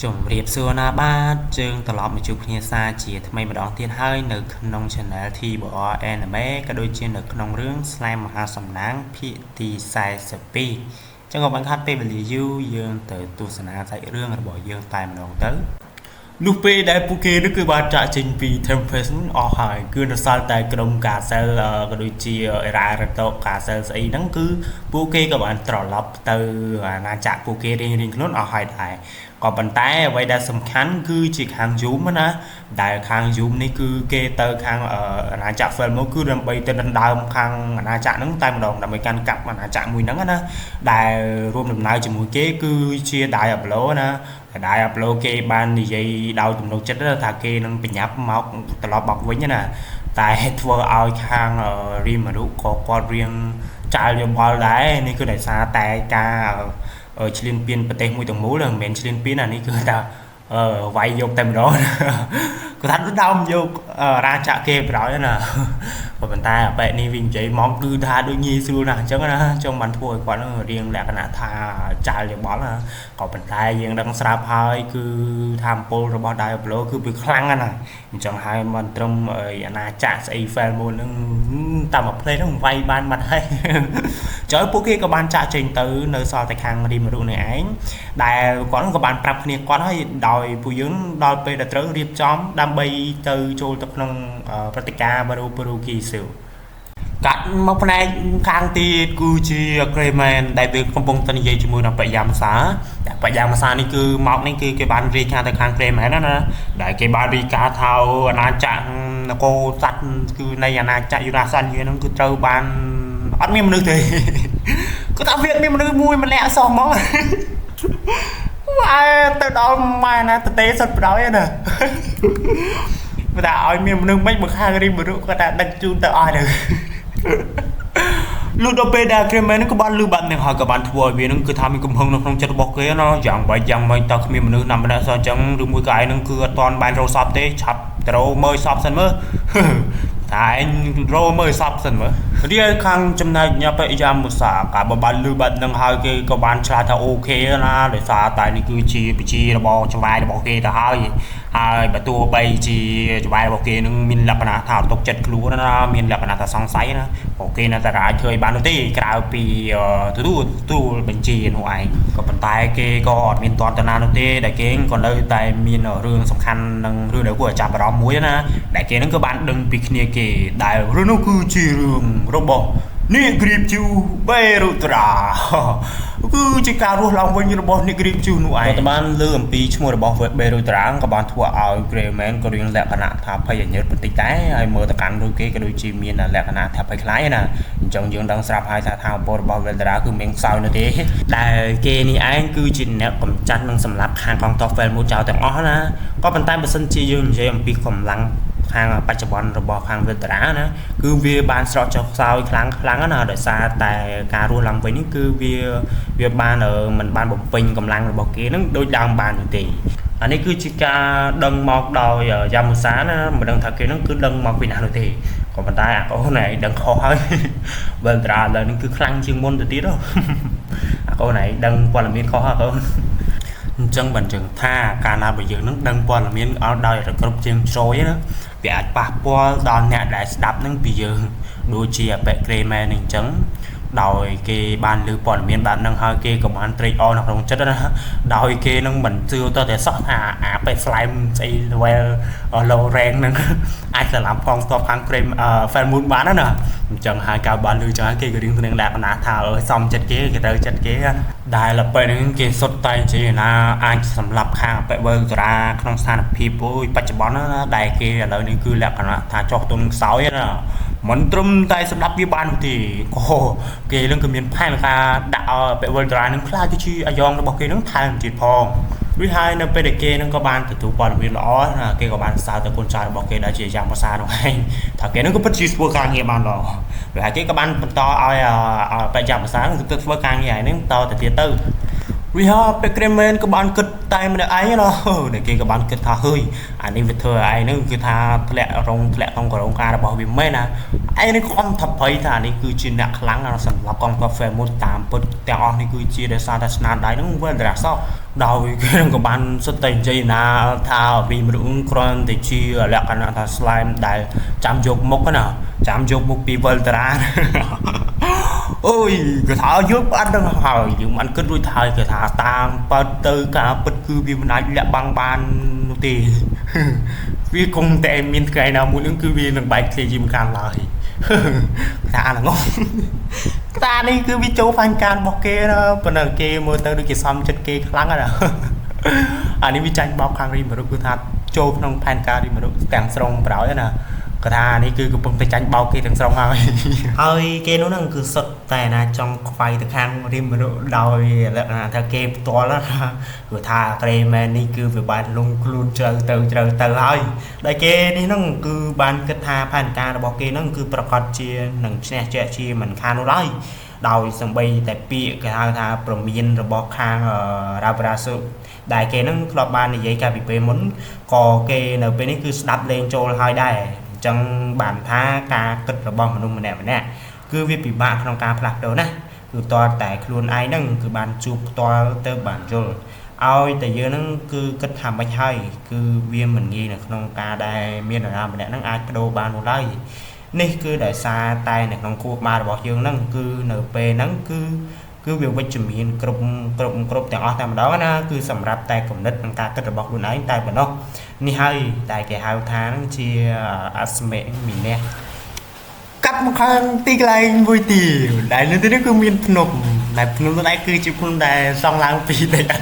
ជំរាបសួរណាបាទជើងត្រឡប់មកជួបគ្នាសារជាថ្មីម្ដងទៀតហើយនៅក្នុង Channel TBR Anime ក៏ដូចជានៅក្នុងរឿង Slime មហាសំណាងភាគទី42ចឹងក៏បានខាត់ពេលវេលាយូរយើងទៅទស្សនាសាច់រឿងរបស់យើងតែម្ដងទៅនោះពេលដែលពួកគេនោះគឺបានចាក់ចេញពី Tempest អស់ហើយគឺនៅសល់តែក្រុមកាសែលក៏ដូចជា Era Reto កាសែលស្អីហ្នឹងគឺពួកគេក៏បានត្រឡប់ទៅអាណាចក្រពួកគេរៀងៗខ្លួនអស់ហើយដែរក៏ប៉ុន្តែអ្វីដែលសំខាន់គឺជាខាង Zoom ណាដែលខាង Zoom នេះគឺគេទៅខាងអាណាចក្រ Film មកគឺដើម្បីទៅដណ្ដើមខាងអាណាចក្រហ្នឹងតែម្ដងដើម្បីកាន់កាប់អាណាចក្រមួយហ្នឹងណាដែលរួមដំណើរជាមួយគេគឺជា Diablo ណាDiablo គេបាននិយាយដោយទំនុកចិត្តថាគេនឹងបញ្ញាប់មកត្រឡប់មកវិញណាតែធ្វើឲ្យខាង Rimaru ក៏គាត់រៀងចាល់យោបល់ដែរនេះគឺដោយសារតែការឈ្លានពានប្រទេសមួយទាំងមូលមិនមែនឈ្លានពានអានេះគឺថាវាយយកតែម្ដងគាត់ថាដើមយករាជៈគេប្រោយណាក៏ប៉ុន្តែបែបនេះវិញនិយាយមកគឺថាដូចងាយស្រួលណាស់អញ្ចឹងណាចង់បានធ្វើឲ្យគាត់រៀងលក្ខណៈថាចាល់យោបល់ណាក៏ប៉ុន្តែយើងដឹងស្រាប់ហើយគឺថាមពលរបស់ Diablo គឺវាខ្លាំងណាស់អញ្ចឹងហើយមិនត្រឹមអាណាចក្រស្អី fail mode ហ្នឹងតាមមួយ play ហ្នឹងវាយបានបាត់ហើយចុះពួកគេក៏បានចាក់ចេញទៅនៅសល់តែខាង Rimaru នេះឯងដែលគាត់ក៏បានប្រាប់គ្នាគាត់ហើយដោយពួកយើងដល់ពេលដែលត្រូវរៀបចំដើម្បីទៅចូលទៅក្នុងព្រឹត្តិការណ៍ Baruki Seal កាត់មកផ្នែកខាងទៀតគឺជា Greyman ដែលវាកំពុងតែនិយាយជាមួយនឹងបញ្ញាមសាបញ្ញាមសានេះគឺមកនេះគឺគេបានរាយការណ៍ទៅខាង Greyman ណាដែលគេបានរាយការណ៍ថាអាណាចក្រនគរសត្វគឺនៃអាណាចក្រយូរ៉ាសានហ្នឹងគឺត្រូវបានអត់មានមនុស្សទេគាត់ថាវាមានមនុស្សមួយម្នាក់សោះហ្មងទៅដល់ម៉ែណាតទេសិតប្រដោយណាបើថាឲ្យមានមនុស្សមិនមកខាងរីមរុគាត់ថាដឹកជូនទៅអស់ទៅលុះដល់ពេលដែល Greyman ក៏បានលឺបាត់នឹងហើយក៏បានធ្វើឲ្យវានឹងគឺថាមានកំហឹងនៅក្នុងចិត្តរបស់គេណាយ៉ាងម៉េចតើគ្មានមនុស្សណាម្នាក់សោះអញ្ចឹងឬមួយក៏ឯងនឹងគឺអត់ទាន់បានរកសពទេឆាប់ទៅរកមើលសពសិនមើលតែឯងរកមើលសពសិនមើលរៀលខាងចំណែកញាប់យ៉ាមុសាកាបើបានលឺបាត់នឹងហើយគេក៏បានឆ្លើយថាអូខេណាដោយសារតែនេះគឺជាបជារបស់ចង្វាយរបស់គេទៅហើយបើទោះបីជាចង្វាយរបស់គេនឹងមានលក្ខណៈថាទុកចិត្តខ្លួនណាមានលក្ខណៈថាសង្ស័យណាពួកគេនៅតែអាចធ្វើឲ្យបាននោះទេក្រៅពីទទួលបញ្ជានោះឯងក៏ប៉ុន្តែគេក៏អត់មានតន្តនានោះទេដែលគេក៏នៅតែមានរឿងសំខាន់នឹងរឿងដែលគួរឲ្យចាប់អារម្មណ៍មួយណាដែលគេនឹងក៏បានដឹងពីគ្នាគេដែលរឿងនោះគឺជារឿងរបស់នេះគ្រីបជូបេរុត្រាគឺជាការរស់ឡើងវិញរបស់នេះគ្រីបជូនោះឯងគាត់បានលើអំពីឈ្មោះរបស់បេរុត្រាក៏បានធ្វើឲ្យ Greyman ក៏រៀងលក្ខណៈថាភ័យញើតបន្តិចដែរហើយមើលទៅកាន់ដូចគេក៏ដូចជាមានលក្ខណៈថាភ័យខ្លាចណាអញ្ចឹងយើងដឹងស្រាប់ហើយថាថាពលរបស់ Veldra គឺមិនខ្សោយនោះទេដែលគេនេះឯងគឺជាអ្នកកម្ចាត់និងសម្លាប់ខាងកងទ័ព Felmut ចោលទាំងអស់ណាក៏ប៉ុន្តែបើសិនជាយើងនិយាយអំពីកម្លាំងខាងបច្ចុប្បន្នរបស់ខាង Veldra ណាគឺវាបានស្រកចុះខ្សោយខ្លាំងណាដោយសារតែការរស់ឡើងវិញនេះគឺវាបានមិនបានបំពេញកម្លាំងរបស់គេនឹងដូចដើមបាននោះទេអានេះគឺជាការដឹងមកដោយយ៉ាមុសាណាមិនដឹងថាគេនឹងគឺដឹងមកពីណានោះទេក៏ប៉ុន្តែអាកូនឯងដឹងខុសហើយ Veldra ឥឡូវនេះគឺខ្លាំងជាងមុនទៅទៀតហ៎អាកូនឯងដឹងព័ត៌មានខុសហ៎កូនអញ្ចឹងបញ្ជាក់ថាការណាបើយើងនឹងដឹងព័ត៌មានឲ្យដោយគ្រប់ជាងជ្រោយណាវាអាចប៉ះពាល់ដល់អ្នកដែលស្ដាប់នឹងពីយើងដូចជាអបិ Greyman អញ្ចឹងដោយគេបានលើព័ត៌មានបែបហ្នឹងហើយគេក៏បានត្រេកអរនៅក្នុងចិត្តណាដោយគេនឹងមិនជឿទៅតែសោះថាអាបិ slime ស្អី level low rank ហ្នឹងអាចសម្លាប់កងទ័ពខាង Felmut បានណាអញ្ចឹងហើយការបានលើចឹងគេក៏រៀងទៅនឹងលក្ខណៈថាសំចិត្តគេត្រូវចិត្តគេដែលលពេលហ្នឹងគេសុទ្ធតែជាណាអាចសម្លាប់ខាងអបិ Veldra ក្នុងស្ថានភាពបច្ចុប្បន្នណាដែលគេឥឡូវនេះគឺលក្ខណៈថាចោះទុនខ្សោយណាមិនត្រឹមតែសម្រាប់វាបានទេក៏គេនឹងក៏មានផែនការដាក់បិ Veldra នឹងខ្លាចទៅជាអាយ៉ងរបស់គេនឹងថែមទៀតផងវាហើយនៅពេលដែលគេនឹងក៏បានទទួលព័ត៌មានល្អណាគេក៏បានសើទៅកូនចៅរបស់គេដែលជាយ៉ាងភាសានោះឯងថាគេនឹងក៏ពិតជាធ្វើការងារបានល្អវាហើយគេក៏បានបន្តឲ្យបច្ចាភាសានឹងទៅធ្វើការងារឯនេះតទៅទៀតទៅ vì họ bị cái men các bạn cất tay mình ấy nó để kia các bạn cất thà hơi anh đi về thưa ai nữa cứ thà lẹ không có rong ca là bảo vì men à ai nó con thập ấy thàนี่คือจีนักล้างเราสำหรับกองกาแฟมุดตามเปิดแต่ออกนี่คือจีได้ซาดัสนานได้นั่งเวลาซ้อดาวcái các bạnสเตนใจนะthà vì mình cũng còn để chi lẹกันนะthà slimeได้จำยกมุกนะจำยกมุกปีเวลตราôi cái thảo giúp anh đang hỏi nhưng anh cứ đuôi thời cái thảo tàng và từ cả bất cứ vì mình anh lại bằng bàn thì vì cùng tại mình cái nào muốn ứng cử viên được bài thì gì mình càng lời ta là ngon ta đi cứ vì chỗ fan can bọc kia đó bên ở kia mua tới được cái xăm chất kia lắng rồi anh đi vì tranh bọc hàng đi mà được cứ thật chỗ trong fan can đi mà được càng strong bảo đó nè cái thàนี่คือผมไปจันเบากี่ถึงสองเอาเฮ้ยเกนู้นนั่นคือสดแต่นะจงไฟตะคางริมมันดอยแล้วนะถ้าเกมตัวแล้วนะคือthàเกมมันนี่คือไปบ้านลงคลูนเจอเติมเลยได้เกนี่นั่นคือบ้านกระทาผ่านการบอกเกนั่นคือประกอบเชียหนึ่งแช่เชียเหมือนคานุไรดอยสมัยแต่ปีกระทาประมีนระบอกคางราบราสุได้เกนั่นครอบบ้านในยัยการปีเปมุนก่อเกเนอเป็นนี่คือสนับเลนโจลให้ได้จังbản thá ca kịch là bom mình nè cứ việc bị bạc trong ca phạt đâu nè cứ to tại luôn ai nâng cứ bàn chụp to tới bản rồi ao tại giờ nó cứ kịch hàm bạch hay cứ viêm mình ghi là trong ca đài miền là mình đã nâng ai đâu bàn một đây này cứ để xa tay này trong khu mà bỏ dương nâng cứ np nâng cứ việc với chùm hiền cụpទាំងអស់តែម្ដងណាគឺសម្រាប់តែកំណត់ក្នុងការគិតរបស់ខ្លួនឯងតែប៉ុណ្ណោះនេះហើយតែគេហៅថានឹងជាអស្មិមីនះកាត់មកខាងទីកន្លែងមួយទីដែលនៅទីនេះគឺមានភ្នំដែលភ្នំនោះឯងគឺជាភ្នំដែលសង់ឡើងពីដីឥដ្ឋ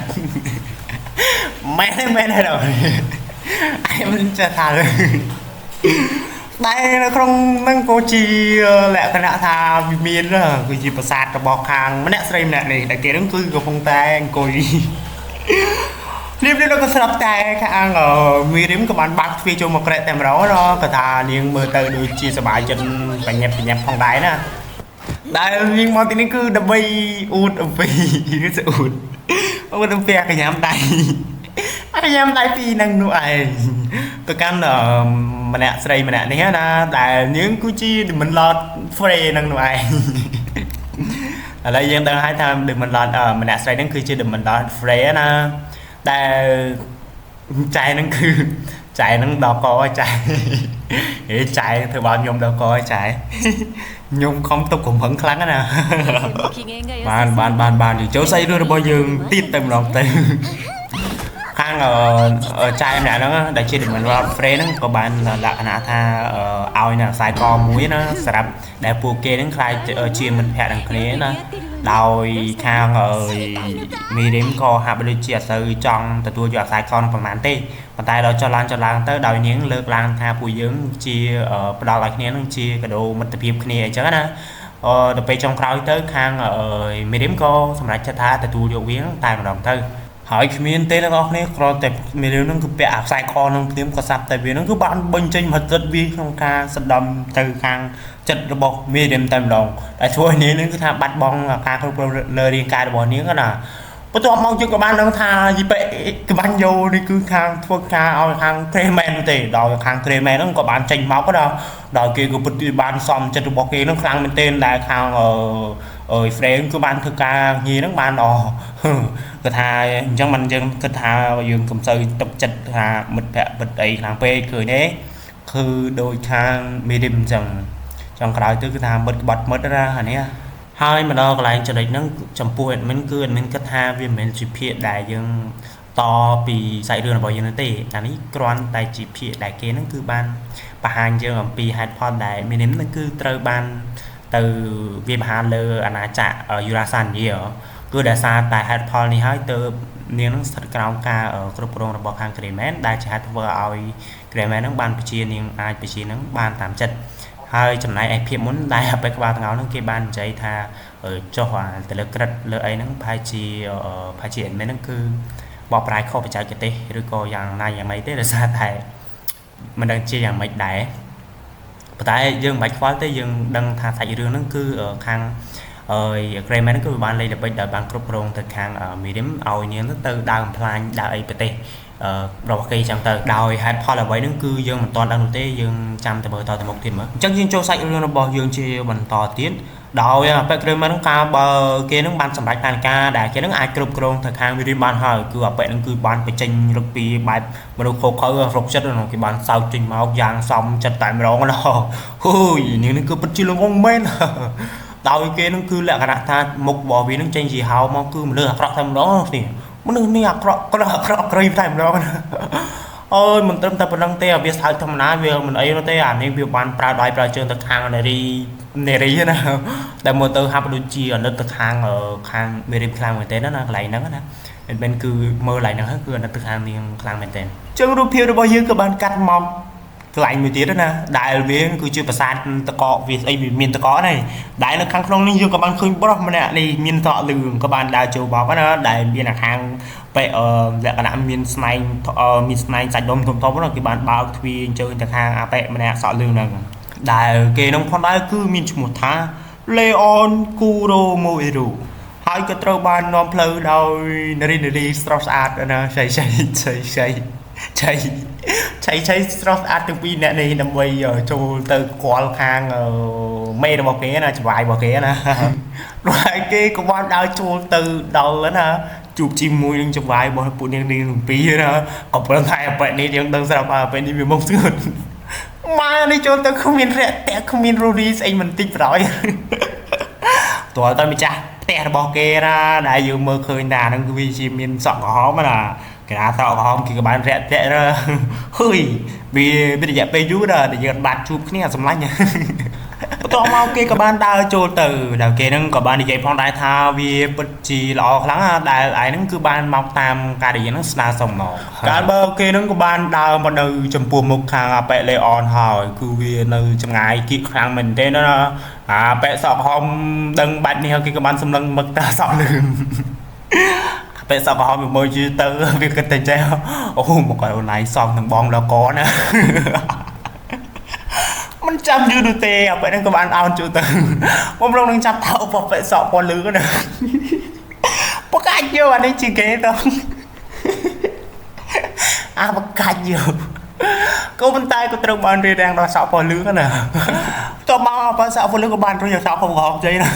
មែនហើយដល់អញមិនចេះថាđây nó không nâng cô chi lẹ cái nạ thà miền là cái gì bờ sạt bọc hàng mấy nè stream này đại kia nó cứ có phong tay cô gì liêm nó có sập tay hàng ở mi điểm các bạn bắt phi cho một cái tem đó nó cả thà liền mơ từ đôi chi sờ bài chân phải nhập phong đáy nè đây nhưng mà thì nó cứ đập bay ụt vì nó sẽ ụt ông có phe cái nhám tay phi năng nuôi cái căn ở mình nè xây mình nè này na tại những cú chi thì mình lọt free năng ngoài ở đây dân đang hai tham được mình lọt ở mình nè xây đến cứ chưa được mình lọt free na tại chạy nó cứ chạy nó đào co chạy chạy thử bao nhung đào co chạy nhung không tục cũng vẫn kháng nè bàn thì chỗ xây đưa bao giờ tiết tầm lòng tay khang ở trai này nó đại chia được mình vào free nó có bạn là nã tha ao nè xài co muối nó sập để phu kê đến khai chia mình hẹn đằng kia nó đòi khang ở mi điểm co hạ bên chia từ trong từ tua dọa xài con phần màn tê bàn tay đó cho lan tới đòi những lược lan tha phu dưỡng chia ở đòi lại nó chia cái đồ mình tập hiệp kia chứ nè được về trong khói tới khang ở mi điểm co xong lại cho tha từ tua dọa viếng tay mà đồng thư hỏi miền tây nó này cònแต่มีเรื่องนึงคือแปะสายคอนึงเตรียมกระสับแต่เวียนนึงคือบ้านบนใจมันจัดวีของการสะดมtừการจัดระบบมีเดิมเต็มดงแต่ช่วยนี้นึงคือทางบัดบองการเขาเลยเรียนการระบบนี้ก็น่ะประตูมองจุดกับบ้านนึงทายีเปะกับบ้านโยนี่คือทางทั่วกาเอาทางเทรแมนเตะดอกทางเทรแมนนึงกับบ้านใจเมาก็ได้ดอกเกี่ยวกับปฏิบัติซ้อมจัดระบบเกี่ยวนึงครั้งเป็นเต้นได้ทางเฟรนคือบ้านthực ca gì nóบ้านcái thà trong mình dân cái thà dương cầm sơi tập chặt thà mệt bẹ bật ấy hàng pe cười đấyคือโดยทางมีดิมจังจังกลายtừ cái thà bật mất ra hả nhé hai mà đó lại cho đấy nó chấm puội mình cười mình cái thà vì mình chỉ phiền đại dương toปีใส่เดือนบ่ยังเตะอันนี้กรอนแต่จีพีได้เกนั่นคือบ้านปะหานเจอปีไฮพอดได้มีนิ้มนั่นคือเตอบ้านtừ Việt Nam lơ anh ấy trả ở Urasan gì ở cứ để xa tại hạt Paul này hỏi từ nếu nó thật cao ca ở group rong là bọc hàng Kremen đại chỉ hạt vừa ao Kremen nó ban chia nhưng ai chia nó ban tạm chất hai trong này ai muốn đại học các bạn nó kia ban chạy tha ở cho hòa từ lực rất lơ ấy nó phải chia mấy nó cứ bọc lại kho phải chạy cái tê rồi coi dạng này dạng mấy tê là xa tại mình đang chia dạng mấy đại tại dương bạch khóa tới dương đăng thà tại dương nó cứ ở khang เกรย์แมนก็បានលេខដើម្បីដល់បានគ្រប់គ្រងទៅខាងមីឌីមឲ្យនាងទៅដើរបំផ្លាញដើរអីប្រទេសរបស់គេចឹងទៅដោយហេតុផលអ្វីហ្នឹងគឺយើងមិនទាន់ដឹងនោះទេយើងចាំតែមើលតទៅមុខទៀតមើលអញ្ចឹងយើងចូលសាច់រឿងរបស់យើងជាបន្តទៀតដោយអបិក្រមហ្នឹងការបើគេហ្នឹងបានសម្រេចផែនការដែលគេហ្នឹងអាចគ្រប់គ្រងទៅខាងមីឌីមបានហើយគឺអបិហ្នឹងគឺបានបញ្ចេញរឹកពីបែបមនុស្សខុសខើរកចិត្តគេបានសោកចេញមកយ៉ាងសមចិត្តតែម្ដងណាហូយនាងនេះគឺពិតជាលងងមែនដោយគេនឹងគឺលក្ខណៈថាមុខរបស់វានឹងចេញជាហៅមកគឺមនុស្សអាក្រក់តែម្ដងនេះមនុស្សនេះអាក្រក់ក្រក់ក្រៃតែម្ដងអូយមិនត្រឹមតែប៉ុណ្្នឹងទេវាស្ហៅធម្មតាវាមិនអីទេអានេះវាបានប្រើដៃប្រើជើងទៅខាងនារីណាតែមកទៅហាប់ដូចជាអាណិតទៅខាងមេរីខ្លាំងមែនទេណាកន្លែងហ្នឹងណាមិនគឺមើលកន្លែងហ្នឹងគឺអាណិតទៅខាងនាងខ្លាំងមែនទេអញ្ចឹងរូបភាពរបស់យើងក៏បានកាត់មកកន្លែងមួយទៀតណាដែលវាគឺជាប្រាសាទតកវាស្អីវាមានតកហ្នឹងដែលនៅខាងក្នុងនេះយើងក៏បានឃើញប្រុសម្នាក់នេះមានតកលឿងក៏បានដើរចូលមកណាដែលមានខាងបែលក្ខណៈមានស្នែងសាច់ដុំធំហ្នឹងគេបានបើកទ្វារអញ្ជើញទៅខាងអាបែម្នាក់សក់លឿងហ្នឹងដែលគេនឹងផងដែរគឺមានឈ្មោះថា Leon Kuromoeru ហើយក៏ត្រូវបាននាំផ្លូវដោយនារីស្រស់ស្អាតណាឆៃស្រស់ស្អាតទាំងពីរអ្នកនេះដើម្បីចូលទៅគាល់ខាងមេរបស់គេណាច្បាយរបស់គេណាហើយគេក៏បានដើរចូលទៅដល់ណាជួបជាមួយនឹងច្បាយរបស់ពួកនាងទាំងពីរណាក៏ប៉ុន្តែអបិនេះយើងដឹងស្រាប់អបិនេះវាមកស្ងួតម៉ានេះចូលទៅគ្មានរយៈគ្មានរូរីស្អីមិនតិចប្រយតើតើម្ចាស់ផ្ទះរបស់គេណាដែលយើងមើលឃើញថាហ្នឹងគឺវាជាមានសក់ក្រហមណាគេថាសក់ក្រហមគេក៏បានរាក់ទាក់ហឺយវាមានរយៈពេលយូរដែរដែលយើងបាត់ជួបគ្នាសម្លាញ់បន្ទាប់មកគេក៏បានដើរចូលទៅដល់គេហ្នឹងក៏បាននិយាយផងដែរថាវាពិតជាល្អខ្លាំងដែលឯហ្នឹងគឺបានមកតាមការនិយាយហ្នឹងស្នើសុំមកកាលបើគេហ្នឹងក៏បានដើរមកនៅចំពោះមុខខាងអាប៉ែលេអនហើយគឺវានៅចម្ងាយគៀកខ្លាំងមែនទេណាអាប៉ែសក់ក្រហមដឹងបាច់នេះគេក៏បានសម្លឹងមកតាសក់លឿងពេលសក់ក្រហមវាមើលយឺទៅវាគិតតែចេះអូមកឲ្យអូនឯងសំនឹងបងដល់កណាមិនចាំយឺនោះទេអាពេលហ្នឹងក៏បានអោនជួយទៅបំរុងនឹងចាប់ថោបពេលសក់ពណ៌លឿងណាបកាច់យកអានេះជាគេទៅអាបកាច់យកក៏ប៉ុន្តែក៏ត្រូវបានរៀបរៀងដល់សក់ពណ៌លឿងណាតោះមកបើសក់ពណ៌លឿងក៏បានរុញសក់ពណ៌ក្រហមចេញណា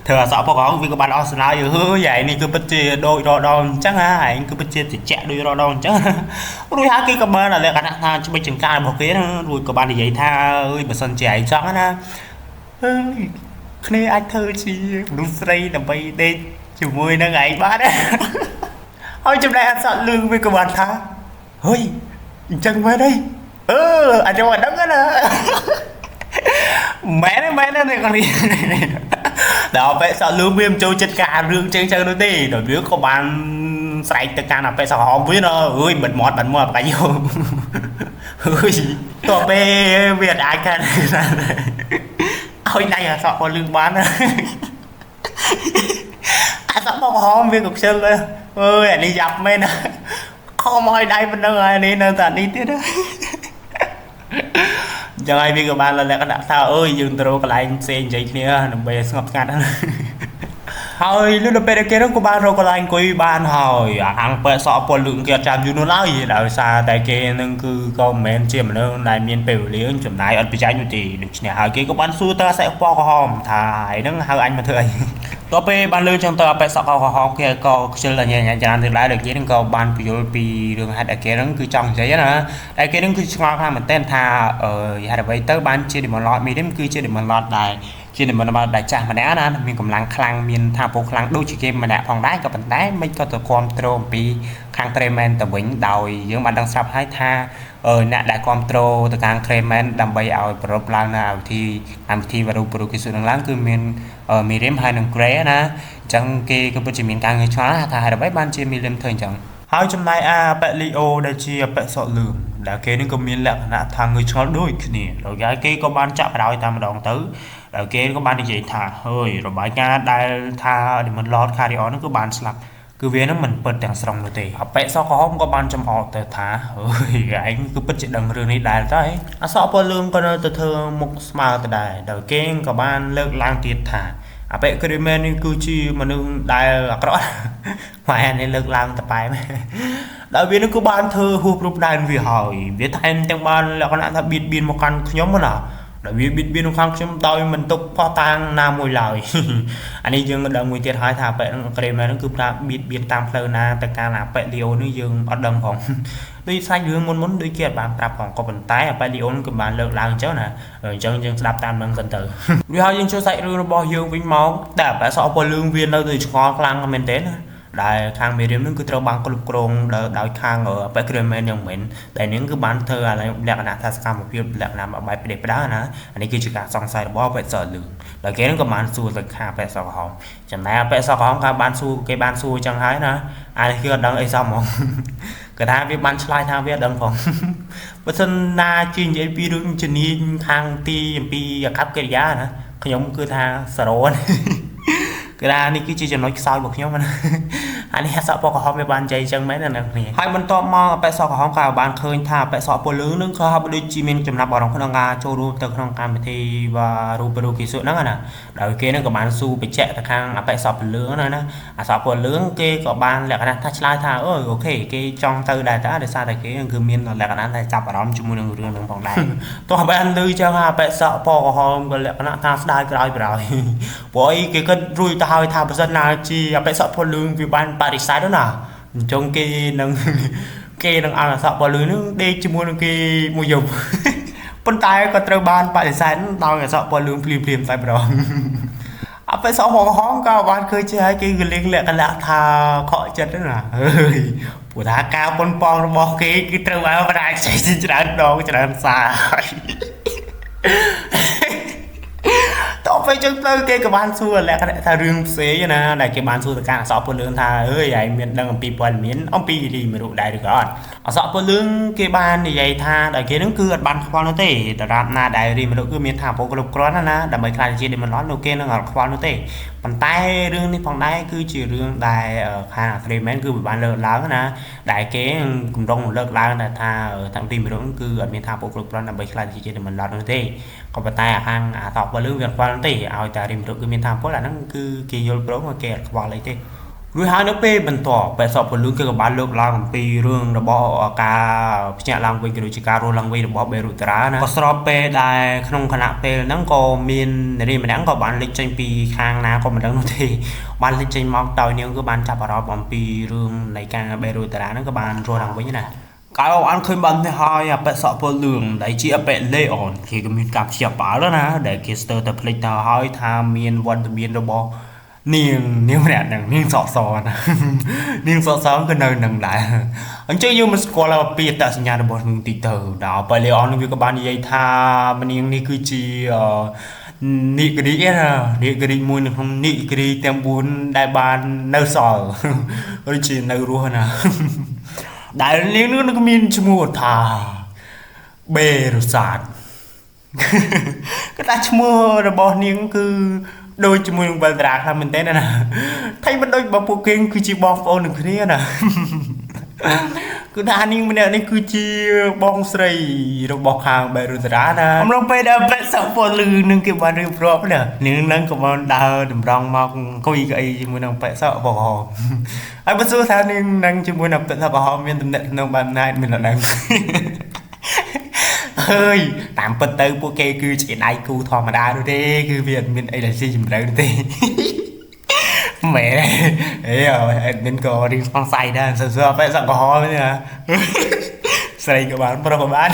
ធ្វើអាសក់ពណ៌ក្រហមវាក៏បានអស់ស្នាយហឺឯនេះគឺពិតជាដូចរដងអញ្ចឹងហ่าឯងគឺពិតជាត្រជាក់ដូចរដងអញ្ចឹងរួចហើយគេក៏បានលក្ខណៈថាច្បិចចង្ការរបស់គេរួចក៏បាននិយាយថាអើយបើសិនជាឯងចង់ណាអើយគ្នាអាចធ្វើជាមនុស្សស្រីដើម្បីដេកជាមួយនឹងឯងបានហើយចំណែកអាសក់លឿងវាក៏បានថាហុយអញ្ចឹងមែនទេអាចមកដឹងណាមែននេះគាត់នេះដល់ពេលសក់លឿងវាមិនចូលចិត្តការរឿងចឹងនោះទេដល់វាក៏បានស្រែកទៅកាន់អាពេលសក់ហមវាណាអើយបិទមាត់បកាច់យកអើយតោះពេលវាអាចកាន់ឲ្យដៃអាសក់ពលលឿងបានអាសក់មកហមវាក៏ខ្ជិលអើយអានេះយ៉ាប់មែនណាខំឲ្យដៃប៉ុណ្ណឹងហើយនេះនៅតែនេះទៀតចឹងហើយវាក៏បានលក្ខណៈថាអើយយើងទៅរកកន្លែងផ្សេងនិយាយគ្នាដើម្បីស្ងប់ស្ងាត់ហើយលុះដល់ពេលគេនោះក៏បានរកកន្លែងអង្គុយបានហើយអាងប៉ែសក់ពលលឿងគេអត់ចាំយូរនោះឡើយដោយសារតែគេនឹងគឺក៏មិនមែនជាមនុស្សដែលមានពេលវេលាចំណាយអត់ប្រចាំនោះទេដូច្នេះហើយគេក៏បានសួរទៅអាស័យពណ៌ក្រហមថាហើយហ្នឹងហៅអញមកធ្វើអីតទៅពេលបានលើចឹងទៅអាប៉ែសក់ក្រហមគេក៏ខ្ជិលញ៉ាំច្រើនទៅដែរដូចគេនឹងក៏បានពយល់ពីរឿងហេតុអីគេហ្នឹងគឺចង់និយាយណាតែគេនឹងគឺឆ្ងល់ខ្លាំងមែនទែនថាហេតុអ្វីទៅបានជា Demon Lord មីនេះគឺជា Demon Lord ដែលជា Demon Lord ដែលចាស់ម្នាក់ណាមានកម្លាំងខ្លាំងមានថាពោខ្លាំងដូចជាគេម្នាក់ផងដែរក៏ប៉ុន្តែមិនក៏ទៅគ្រប់គ្រងអំពីខាង Treman ទៅវិញដោយយើងបានដឹងស្រាប់ហើយថាអ្នកដែលគ្រប់គ្រងទៅខាង Treman ដើម្បីឲ្យប្រពឡើងនៅវិធីវរុប្រុគិសុនឹងឡើងគឺមានMiriam ហើយនឹង Grey ណាអញ្ចឹងគេក៏ពិតជាមានការងើយឆ្ងល់ថាហេតុអ្វីបានជា Miriam ធ្វើអញ្ចឹងហើយចំណែកអាប៉ែលីអូដែលជាប៉ែសក់លឿងដែលគេនេះក៏មានលក្ខណៈថាងើយឆ្ងល់ដូចគ្នាដល់ហើយគេក៏បានចាក់បដ ாய் តែម្ដងទៅដល់គេក៏បាននិយាយថាហើយរបាយការណ៍ដែលថា Demon Lord Carrion នោះគឺបានស្លាប់គឺវានឹងមិនពិតទាំងស្រុងនោះទេអាប៉ែសក់ក្រហមក៏បានចំអកទៅថាហើយឯងគឺពិតជាដឹងរឿងនេះដែរតើអាសក់ពណ៌លឿងក៏នៅទៅធ្វើមុខស្មើទៅដែរដល់គេក៏បានលើកឡើងទៀតថា អាប៉ែគ្រីមែននេះគឺជាមនុស្សដែលអាក្រក់ម៉ែនេះលើកឡើងតប៉ែដល់វានឹងគឺបានធ្វើហួសព្រំដែនវាហើយវាថែមទាំងបានលក្ខណៈថាបៀតបៀនមកកាន់ខ្ញុំណាដល់វាបៀតបៀនខាងខ្ញុំដោយមិនទុកផោះតាំងណាមួយឡើយអានេះយើងដឹងមួយទៀតហើយថាប៉ែនឹងក្រេមហ្នឹងគឺថាបៀតបៀនតាមផ្លូវណាទៅការណាប៉ែលីអូនេះយើងអត់ដឹងផងដូចសាច់រឿងមុនដូចគេបានប្រាប់ផងក៏ប៉ុន្តែប៉ែលីអូក៏បានលើកឡើងអញ្ចឹងណាអញ្ចឹងយើងស្ដាប់តាមនឹងសិនទៅវាហើយយើងចូលសាច់រឿងរបស់យើងវិញមកតែប៉ែសក់ពលលឿងវានៅទៅឆ្ងល់ខ្លាំងមែនទេណាដែលខាងមេរៀមនឹងគឺត្រូវបានគ្រប់គ្រងដោយខាងប៉ែគ្រីមែនយ៉ាងមែនតែនាងគឺបានធ្វើឲ្យលក្ខណៈថាសកម្មភាពលក្ខណៈបែបផ្ដេសផ្ដាសណាអានេះគឺជាការសង្ស័យរបស់ប៉ែសក់លឿងដល់គេនឹងក៏បានសួរទៅខាងប៉ែសក់ក្រហមចំណែកប៉ែសក់ក្រហមក៏បានសួរគេបានសួរអញ្ចឹងហើយណាអានេះគឺអត់ដឹងអីសោះហ្មងក៏ថាវាបានឆ្លើយថាវាអត់ដឹងផងបើសិនណាជានិយាយពីរឿងជំនាញខាងទីអំពីអាកប្បកិរិយាណាខ្ញុំគឺថា0គឺថានេះគឺជាចំណុចខ្សោយរបស់ខ្ញុំណាអានេះសក់ពណ៌ក្រហមវាបាននិយាយអញ្ចឹងមែនណាអ្នកគ្នាហើយបន្ទាប់មកប៉ែសក់ក្រហមក៏បានឃើញថាប៉ែសក់ពណ៌លឿងនឹងក៏ហាក់ដូចជាមានចំណាប់អារម្មណ៍ក្នុងការចូលរួមទៅក្នុងកម្មវិធីរូបរូបគីសុហ្នឹងណាដោយគេនឹងក៏បានស៊ូបញ្ជាក់ទៅខាងប៉ែសក់ពណ៌លឿងហ្នឹងណាអាសក់ពណ៌លឿងគេក៏បានលក្ខណៈថាឆ្លើយថាអូខេគេចង់ទៅដែរតាដោយសារតែគេគឺមានលក្ខណៈថាចាប់អារម្មណ៍ជាមួយនឹងរឿងហ្នឹងផងដែរទោះបីអត់ឮចឹងថាប៉ែសក់ពណ៌ក្រហមក៏លក្ខណៈថាស្ដាយក្រោយព្រោះអីគេគិតរួចទៅហើយថាបើសិនណាជាប៉ែសក់ពណ៌លឿងវាបានបរិស័ទណាអញ្ចឹងគេនឹងអាសក់ពណ៌លឿងនឹងដេកជាមួយនឹងគេមួយយប់ប៉ុន្តែក៏ត្រូវបានបរិស័ទដោយអាសក់ពណ៌លឿងភ្លាមតែម្ដងអប៉ែសក់ពណ៌ក្រហមក៏បានឃើញជាឲ្យគេក៏លេងលក្ខណៈថាខកចិត្តណាអើយព្រោះថាការប៉ុនប៉ងរបស់គេគឺត្រូវឲ្យបរិស័ទច្រើនដងច្រើនសារតោះពេលចឹងទៅគេក៏បានសួរលក្ខណៈថារឿងផ្សេងណាដែលគេបានសួរទៅការអសក់ពលលឿងថាអើយឯងមានដឹងអំពីព័ត៌មានអំពីរីមរុដែរឬក៏អត់អសក់ពលលឿងគេបាននិយាយថាដល់គេនឹងគឺអត់បានខ្វល់នោះទេដរាបណាដែលរីមរុគឺមានថាពលគ្រប់គ្រាន់ណាដើម្បីខ្លាចជា Demon នោះគេនឹងអត់ខ្វល់នោះទេប៉ុន្តែរឿងនេះផងដែរគឺជារឿងដែលខាង Agreement គឺបានលើកឡើងណាដែលគេកំពុងលើកឡើងថាតាំងពីមរុគឺអត់មានថាពលគ្រប់គ្រាន់ដើម្បីខ្លាចជា Demon នោះទេក៏ប៉ុន្តែខាងអសក់ពលលឿងវាខ្វល់ទេឲ្យតែរីមរុគឺមានថាពលអាហ្នឹងគឺគេយល់ព្រមគេអត់ខ្វល់អីទេរួចហើយនៅពេលបន្ទាប់ប៉ែសក់ពលលឿងគេក៏បានលើកឡើងអំពីរឿងរបស់ការភ្ញាក់ឡើងវិញក៏ដូចជាការរស់ឡើងវិញរបស់បេរុតារ៉ាណាក៏ស្របពេលដែលក្នុងគណៈពេលហ្នឹងក៏មាននារីម្នាក់ក៏បានលេចចេញពីខាងណាក៏មិនដឹងនោះទេបានលេចចេញមកដោយនាងគឺបានចាប់អារម្មណ៍អំពីរឿងនៃការបេរុតារ៉ាហ្នឹងក៏បានរស់ឡើងវិញណាកាលអានឃើញបានទៅហើយអាប៉ែសក់ពលលឿងដែលជាអាប៉ែលេអនគេក៏មានការព្យាបាលណាដែលគេស្ទើរតែភ្លេចទៅហើយថាមានវត្តមានរបស់នាងម្នាក់ហ្នឹងនាងសក់សណានាងសក់សក៏នៅនឹងដែរអញ្ចឹងយើងមិនស្គាល់ពីអត្តសញ្ញាណរបស់នាងទីទៅដល់ប៉ែលេអននឹងវាក៏បាននិយាយថានាងនេះគឺជានិករីណានិករីមួយនៅក្នុងនិករីទាំង4ដែលបាននៅសល់ឬជានៅរស់ណាដែលនាងនឹងមានឈ្មោះថាបេរុសាទក៏ថាឈ្មោះរបស់នាងគឺដូចជាមួយនឹងវិលតារាខ្លាំងមែនទេណាថៃមិនដូចបើពួកគេគឺជាបងប្អូននឹងគ្នាណាគឺថានាងម្នាក់នេះគឺជាបងស្រីរបស់ខាងបេរុតារាណាអំឡុងពេលដែលប៉ែសក់ពលលឺនឹងគេបានរៀបរាប់ណានាងនឹងក៏បានដើរតម្រង់មកអង្គុយកៅអីជាមួយនឹងប៉ែសក់ក្រហមហើយបើសួរថានាងនឹងជាមួយនឹងប៉ែសក់ក្រហមមានតំណែងក្នុងបានណាស់មានដឹងអើយតាមពិតទៅពួកគេគឺជាដៃគូធម្មតានោះទេគឺវាអត់មានអីដែលស៊ីជម្រៅទេមែនអេអត់មានក៏រៀងស្ងស័យដែរសើប៉ែសក់ក្រហមនេះណាស្រីក៏បានប្រុសក៏បាន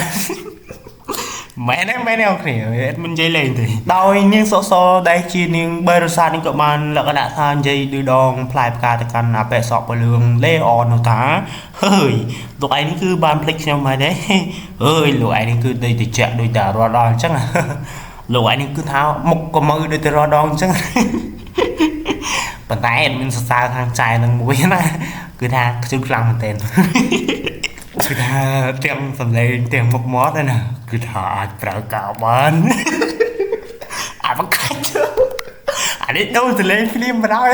មែនអូគ្នាអត់មិននិយាយលេងទេដោយនាងសក់សដែលជានាងបេរុសាទនេះក៏បានលក្ខណៈថានិយាយឌឺដងផ្លែផ្កាទៅកាន់ប៉ែសក់ពលលឿងលេអននោះថាហើយលោកឯងនេះគឺបានភ្លេចខ្ញុំហើយទេអើយលោកឯងនេះគឺដូចតិចដូចតែរត់ដល់អញ្ចឹងលោកឯងនេះគឺថាមុខក៏មើលដូចតែរត់ដល់អញ្ចឹងប៉ុន្តែអត់មានសរសើរខាងចែនឹងមួយណាគឺថាខ្ជិលខ្លាំងមែនទែនគឺថាទាំងសំឡេងទាំងមុខមាត់ណាគឺថាអាចប្រើការបានអាបកាច់អានេះដូរសំឡេងភ្លាមបណ្ដោយ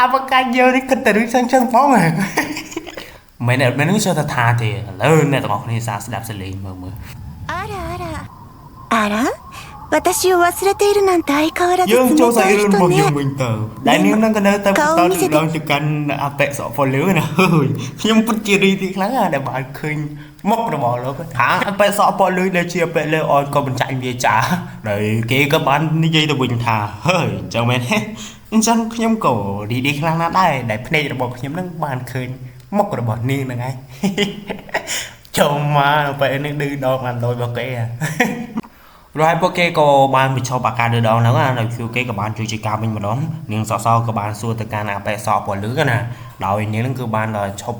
អាបកាច់យកនេះគិតតែរឿងចឹងផងមែននឹងចូលទៅថាទេឥឡូវអ្នកទាំងអស់គ្នាសាស្ដាប់សំឡេងមើលあらあら私を忘れているなんて相変わらず冷យើងចូលសា た យ い រឿង 人 របស់យើង ね វិញទៅដែលនាងនឹងក៏នៅតែបន្តទៅដល់ទៅកាន់អបិសពលលឿណាហើយខ្ញុំពិតជារីករាយខ្លាំងណាស់ដែលបានឃើញមុខរបស់លោកថាអបិសពលលឿដែលជាអបិលើអនក៏បញ្ចាញ់វាចាដែលគេក៏បាននិយាយទៅវិញថាហើយចឹងមែនទេអញ្ចឹងខ្ញុំក៏រីករាយខ្លាំងណាស់ដែរដែលភ្នែករបស់ខ្ញុំនឹងបានឃើញមុខរបស់នាងហ្នឹងហើយចូលមកពេលនេះឌឺដងបានដូចរបស់គេrồi haiពួកគេក៏បានបញ្ឈប់អាការឌឺដងហ្នឹងណាគឺគេក៏បានជួយជាការវិញម្ដងនាងសសក៏បានសួរទៅកាន់អាបេសពណ៌លឿងណាដោយនាងហ្នឹងគឺបានឈប់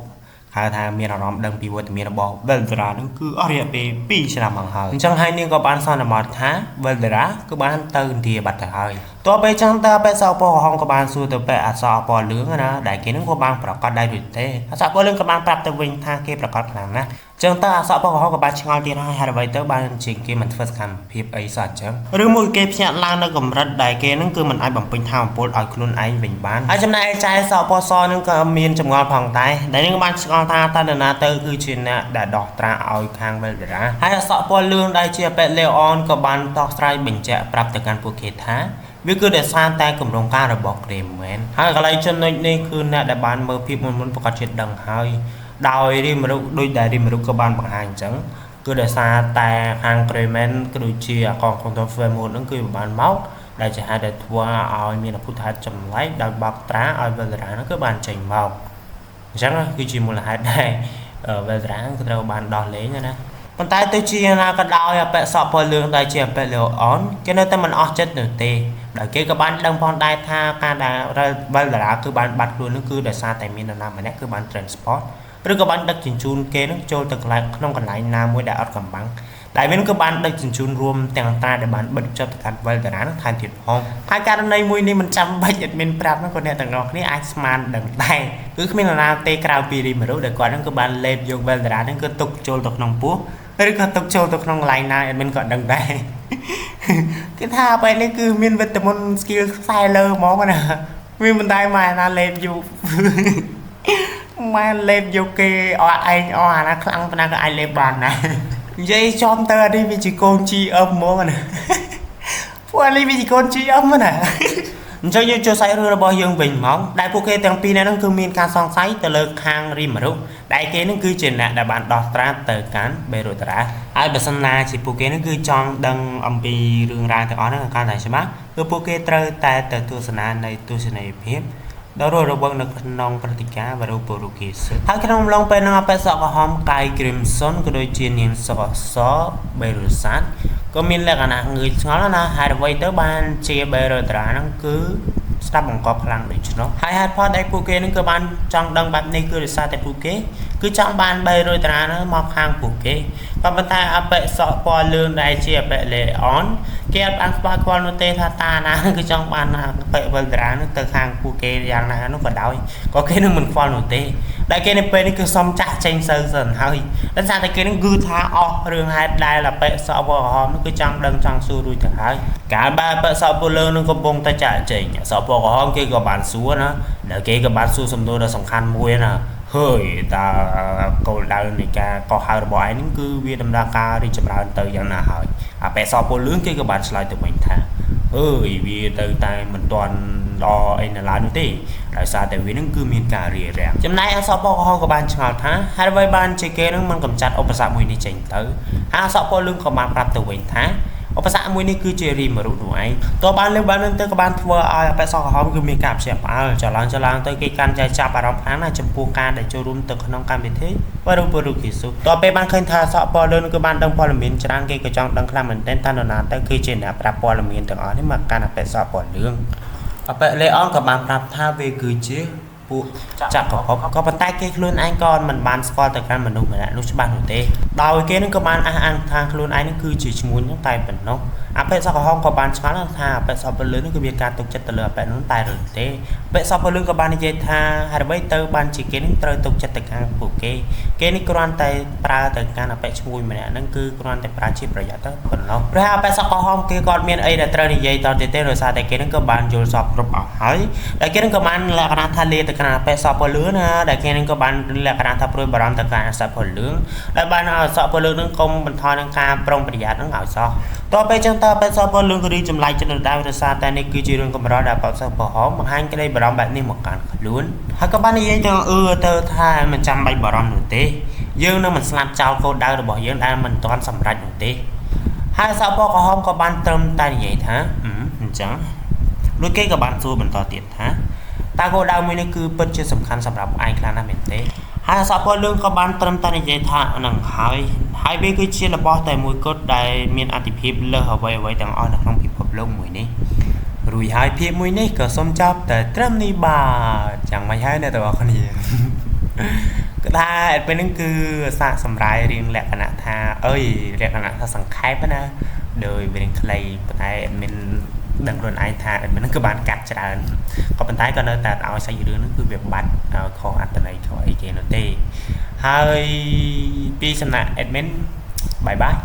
ហៅថាមានអារម្មណ៍ដឹងពីវត្តមានរបស់ Veldra ហ្នឹងគឺអស់រយៈពេល2ឆ្នាំមកហើយអញ្ចឹងហើយនាងក៏បានសន្មតថា Veldra គឺបានទៅឥណ្ឌាបាត់ទៅហើយតើពេលចឹងតើអបេសពណ៌ហងក៏បានសួរទៅពេលអសពណ៌លឿងណាដែលគេហ្នឹងក៏បានប្រកាសដែរដូចទេអសពណ៌លឿងក៏បានប្រាប់ទៅវិញថាគេប្រកាសខ្លាំងណាស់ចឹងតើអសពណ៌ហងក៏បានឆ្ងល់ទៀតហើយហេតុអ្វីទៅបានជាគេមិនធ្វើសកម្មភាពអីសោះចឹងឬមួយគេភ្ញាក់ឡើងនៅកម្រិតដែលគេហ្នឹងគឺមិនអាចបំពេញធម៌ពលឲ្យខ្លួនឯងវិញបានហើយចំណែកឯចៅសពសហ្នឹងក៏មានចម្ងល់ផងដែរដែលនឹងបានឆ្ងល់ថាតើនរណាទៅគឺជាអ្នកដែលដោះត្រាឲ្យខាង Veldra ហើយអសពណ៌លឿងដែលជាពេទ្យ Leon ក៏បានដោះស្រាយបញ្ជាក់ប្រាប់ទៅកាន់ពួកគេថាវាគឺដោយសារតែគម្រោងការរបស់ Graham មែនហើយកន្លែងចំណុចនេះគឺអ្នកដែលបានមើលភាពមុនប្រកាសជាដឹងហើយដោយរីមរុកដូចដែលរីមរុកក៏បានបង្ហាញអញ្ចឹងគឺដោយសារតែខាង Graham ក៏ដូចជាអកង Control Framework ហ្នឹងគឺបានមកដែលជាហេតុដែលធ្វើឲ្យមានអភូតហេតុចម្លែកដោយបកត្រាឲ្យ Veldra ហ្នឹងគឺបានចេញមកអញ្ចឹងគឺជាមូលហេតុដែល Veldra ក៏ត្រូវបានដោះលែងណាប៉ុន្តែទៅជាណាក៏ដោយអបិសពពលលឿងដែលជាអបិ Leon គេនៅតែមិនអស់ចិត្តនោះទេដោយគេក៏បានដឹងផងដែរថាការដែល Veldra គឺបានបាត់ខ្លួននោះគឺដោយសារតែមាននរណាម្នាក់គឺបាន transport ឬក៏បានដឹកជញ្ជូនគេនឹងចូលទៅក្នុងកន្លែងណាមួយដែលអត់កំបាំងដែលមានក៏បានដឹកជញ្ជូនរួមទាំងត្រាដែលបានបិទចប់ទៅកាន់ Veldra នឹងថែមទៀតផងហើយករណីមួយនេះមិនចាំបាច់ admin ប្រាប់ហ្នឹងក៏អ្នកទាំងអស់គ្នាអាចស្មានដឹងដែរគឺគ្មាននរណាទេក្រៅពីរីមរុដែលគាត់ហ្នឹងក៏បានលេបយក Veldra ហ្នឹងគឺទុកចូលទៅក្នុងពោះឬក៏ទុកចូលទៅក្នុងកន្លែងណា admin ក៏ដឹងដែរគេថាបែបនេះគឺមានវិតាមីន skill ខ្សែលើហ្មងណាវាមិនដែរមកណាលេបយូម៉ែលេបយកគេអត់ឯងអស់អាណាខ្លាំងប៉ុណ្ណាក៏អាចលេបបានដែរនិយាយចំទៅអានេះវាជាកូន GM ហ្មងណាពួកអានេះវាជាកូន GM ណាអញ្ចឹងយើងចូលសាច់រឿងរបស់យើងវិញហ្មងដែលពួកគេទាំងពីរនាក់ហ្នឹងគឺមានការសង្ស័យទៅលើខាងរីមរុដែលគេហ្នឹងគឺជាអ្នកដែលបានដោះត្រាទៅកាន់ Veldra ហើយបើសិនណាជាពួកគេហ្នឹងគឺចង់ដឹងអំពីរឿងរ៉ាវទាំងអស់ហ្នឹងកាន់តែច្បាស់គឺពួកគេត្រូវតែទៅទស្សនានៃទស្សនីយភាពដោយរស់រវើកនៅក្នុងព្រឹត្តិការណ៍វរុពរូគីសហើយក្នុងអំឡុងពេលហ្នឹងអបិសក្រហមកាយ Crimson ក៏ដូចជានាងសស Berusat ក៏មានលក្ខណៈងឿងឆ្ងល់ណាហេតុអ្វីទៅបានជា Veldra ហ្នឹងគឺស្ដាប់បង្កប់ខ្លាំងដូចនោះហើយហេតុផលដែលពួកគេនឹងក៏បានចង់ដឹងបែបនេះគឺដោយសារតែពួកគេគឺចង់បាន Veldra ហ្នឹងមកខាងពួកគេប៉ុន្តែអបិសពណ៌លឿងដែលជាអបិ Leon គេអត់បានស្គាល់គាត់នោះទេថាតាណាគឺចង់បានអបិ Veldra ហ្នឹងទៅខាងពួកគេយ៉ាងណានោះក៏ដោយក៏គេនឹងមិនខ្វល់នោះទេដែលគេនៅពេលនេះគឺសុំចាក់ចេញសិនហើយដោយសារតែគេនឹងគឺថាអស់រឿងហេតុដែលអបិសពណ៌ហមនោះគឺចង់ដឹងចង់សួររួចទៅហើយកាលបើអបិសពណ៌លឿងនឹងកំពុងតែចាក់ចេញសពណ៌ហមគេក៏បានសួរណាដែលគេក៏បានសួរសំណួរដ៏សំខាន់មួយណាហើយតើគោលដៅនៃការកោះហៅរបស់ឯងហ្នឹងគឺវាដំណើរការរីកចម្រើនទៅយ៉ាងណាហើយអបិសពណ៌លឿងគេក៏បានឆ្លើយទៅវិញថាអើយវាទៅតែមិនទាន់ល្អអីនៅឡើយនោះទេដោយសារតែវានឹងគឺមានការរារាំងចំណែកអសពកហក៏បានឆ្ងល់ថាហេតុអ្វីបានជាគេនឹងមិនកំចាត់ឧបសគ្គមួយនេះចេញទៅហើយអសពលឿងក៏បានប្រាប់ទៅវិញថាឧបសគ្គមួយនេះគឺជារីមរុនោះឯងតើបានលើបាននឹងទៅក៏បានធ្វើឲ្យអបិសក្រហមគឺមានការភ្ញាក់ផ្អើលចឡើងទៅគេកាន់ចែកចាប់អារម្មណ៍ខ្លាំងណាស់ចំពោះការដែលចូលរួមទៅក្នុងកម្មវិធីវរុពរុគីសុតើពេលបានឃើញថាអសពលឿងគឺបានដឹងព័ត៌មានច្រើនគេក៏ចង់ដឹងខ្លាំងមែនទែនថានរណាទៅគឺជាអ្នកប្រាប់ព័ត៌មានទាំងអស់នេះមកកាន់អបិសពលឿងអបិ Leon ក៏បានប្រាប់ថាវាគឺជាពួកចក្រភពក៏ប៉ុន្តែគេខ្លួនឯងក៏មិនបានស្គាល់ទៅកាន់មនុស្សម្នាក់នោះច្បាស់នោះទេដោយគេនឹងក៏បានអះអាងថាខ្លួនឯងនឹងគឺជាឈ្មោះនោះតែប៉ុណ្ណោះអបិសក្រហមក៏បានឆ្ងល់ថាអបិសពលឿងនេះគឺមានការទុកចិត្តទៅលើអបិនោះតែឬទេអបិសពលឿងក៏បាននិយាយថាហេតុអ្វីទៅបានជាគេនឹងត្រូវទុកចិត្តទៅខាងពួកគេនេះគ្រាន់តែប្រើទៅកាន់អបិឈ្មោះម្នាក់ហ្នឹងគឺគ្រាន់តែប្រើជាប្រយោជន៍ទៅប៉ុណ្ណោះព្រោះអបិសក្រហមគេក៏មានអីដែលត្រូវនិយាយតទៅទេដោយសារតែគេនឹងក៏បានយល់សពគ្រប់អស់ហើយតែគេនឹងក៏បានលក្ខណៈថាលាទៅ កណាពេសពពលឿណាដែលគេនឹងក៏បានលក្ខណៈថាព្រួយបារម្ភទៅការអសពលឿដែលបានអសពលឿនឹងកុំបន្ថយនឹងការប្រុងប្រយ័ត្ននឹងឲ្យសោះតទៅចឹងតើពេសពលឿក៏រីចម្លែកចិត្តដែរដោយសារតែនេះគឺជារឿងកម្រដែលបបសប្រហោបង្ហាញក្តីបារម្ភបែបនេះមកកាន់ខ្លួនហើយក៏បាននិយាយទៅទៅថាមិនចាំបាច់បារម្ភនោះទេយើងនឹងមិនស្លាប់ចោលគោលដៅរបស់យើងដែលមិនទាន់សម្រេចនោះទេហើយសពក្រហមក៏បានត្រឹមតែនិយាយថាអញ្ចឹងលោកគេក៏បានសួរបន្តទៀតថាតើគោលដៅមួយនេះគឺពិតជាសំខាន់សម្រាប់ឯងខ្លាំងណាស់មែនទេហើយសពពលរឿងក៏បានត្រឹមតែនិយាយថានឹងហើយវាគឺជារបស់តែមួយគត់ដែលមានអតិភិបលើសអ្វីៗទាំងអស់នៅក្នុងពិភពលោកមួយនេះរួចហើយភាពមួយនេះក៏សូមចប់តែត្រឹមនេះបាទយ៉ាងម៉េចហើយអ្នកទាំងអស់គ្នាក៏ថាពេលហ្នឹងគឺសាកសម្រាយរៀងលក្ខណៈថាលក្ខណៈថាសង្ខេបណាដោយវារៀងខ្លីប៉ុន្តែadminដឹងខ្លួនឯងថាadminហ្នឹងគឺបានកាត់ច្រើនក៏ប៉ុន្តែក៏នៅតែឲ្យសាច់រឿងហ្នឹងគឺវាបាត់ខុសអត្ថន័យខុសអីគេនោះទេហើយពីសំណាក់adminបាយបាយ